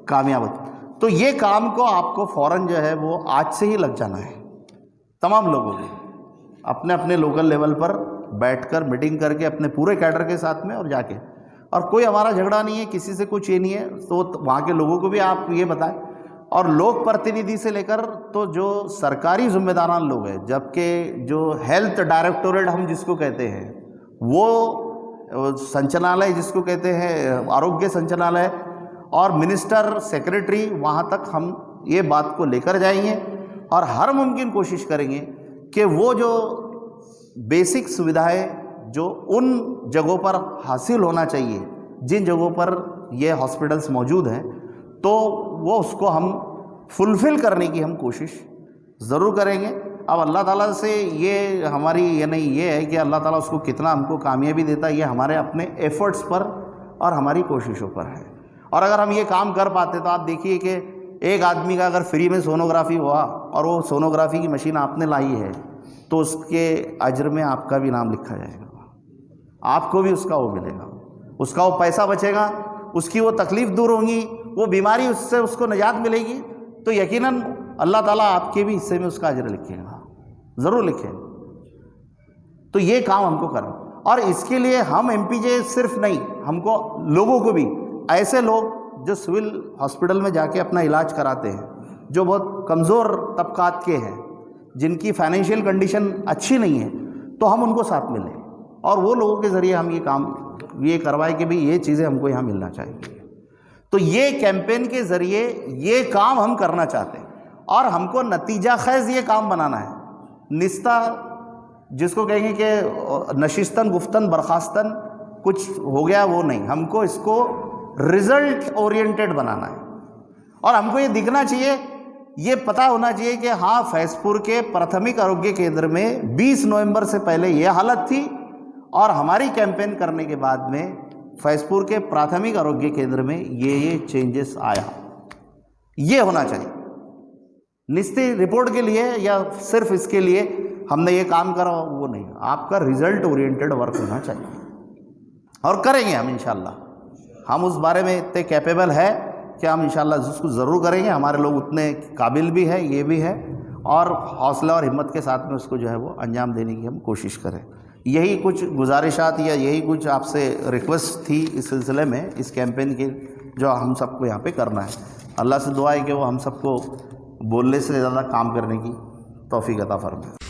कामयाब होते। तो ये काम को आपको फ़ौरन जो है वो आज से ही लग जाना है, तमाम लोगों को अपने अपने लोकल लेवल पर बैठकर मीटिंग करके अपने पूरे कैडर के साथ में, और जाके, और कोई हमारा झगड़ा नहीं है किसी से, कुछ ये नहीं है, तो वहाँ के लोगों को भी आप ये बताएं। और लोक प्रतिनिधि से लेकर तो जो सरकारी जिम्मेदारान लोग हैं, जबकि जो हेल्थ डायरेक्टोरेट हम जिसको कहते हैं, वो संचालनालय जिसको कहते हैं आरोग्य संचालनालय, और मिनिस्टर, सेक्रेटरी, वहाँ तक हम ये बात को लेकर जाएंगे, और हर मुमकिन कोशिश करेंगे कि वो जो बेसिक सुविधाएं जो उन जगहों पर हासिल होना चाहिए, जिन जगहों पर ये हॉस्पिटल्स मौजूद हैं, तो वो उसको हम फुलफ़िल करने की हम कोशिश ज़रूर करेंगे। अब अल्लाह ताला से ये हमारी ये नहीं, ये है कि अल्लाह ताला उसको कितना हमको कामयाबी देता है, ये हमारे अपने एफ़र्ट्स पर और हमारी कोशिशों पर है। और अगर हम ये काम कर पाते तो आप देखिए कि एक आदमी का अगर फ्री में सोनोग्राफी हुआ, और वो सोनोग्राफी की मशीन आपने लाई है, तो उसके अजर में आपका भी नाम लिखा जाएगा, आपको भी उसका वो मिलेगा, उसका वो पैसा बचेगा, उसकी वो तकलीफ़ दूर होगी, वो बीमारी उससे उसको निजात मिलेगी, तो यकीनन अल्लाह ताला आपके भी हिस्से में उसका अजर लिखेगा, ज़रूर लिखेगा। तो ये काम हमको करना, और इसके लिए हम MPJ सिर्फ नहीं, हमको लोगों को भी, ऐसे लोग जो सिविल हॉस्पिटल में जाके अपना इलाज कराते हैं, जो बहुत कमज़ोर तबकात के हैं, जिनकी फाइनेंशियल कंडीशन अच्छी नहीं है, तो हम उनको साथ में लें, और वो लोगों के ज़रिए हम ये काम ये करवाएं कि भाई ये चीज़ें हमको यहाँ मिलना चाहिए। तो ये कैंपेन के ज़रिए ये काम हम करना चाहते हैं, और हमको नतीजा खैज़ ये काम बनाना है। निस्ता जिसको कहेंगे कि नशिस्तन गुफ्तन बर्खास्तन कुछ हो गया वो नहीं, हमको इसको रिज़ल्ट ओरिएंटेड बनाना है, और हमको ये दिखना चाहिए, ये पता होना चाहिए कि हाँ, फैजपुर के प्राथमिक आरोग्य केंद्र में 20 नवंबर से पहले ये हालत थी, और हमारी कैंपेन करने के बाद में फैजपुर के प्राथमिक आरोग्य केंद्र में ये चेंजेस आया, ये होना चाहिए। निश्चित रिपोर्ट के लिए या सिर्फ इसके लिए हमने ये काम करा वो नहीं, आपका रिजल्ट ओरिएंटेड वर्क होना चाहिए। और करेंगे हम इंशाल्लाह। हम उस बारे में इतने कैपेबल है कि हम इंशाल्लाह उसको ज़रूर करेंगे। हमारे लोग उतने काबिल भी है, ये भी है, और हौसला और हिम्मत के साथ में उसको जो है वो अंजाम देने की हम कोशिश करें। यही कुछ गुजारिशात या यही कुछ आपसे रिक्वेस्ट थी इस सिलसिले में, इस कैंपेन के, जो हम सबको यहाँ पे करना है। अल्लाह से दुआ है कि वो हम सबको बोलने से ज़्यादा काम करने की तौफीक अता फरमाए।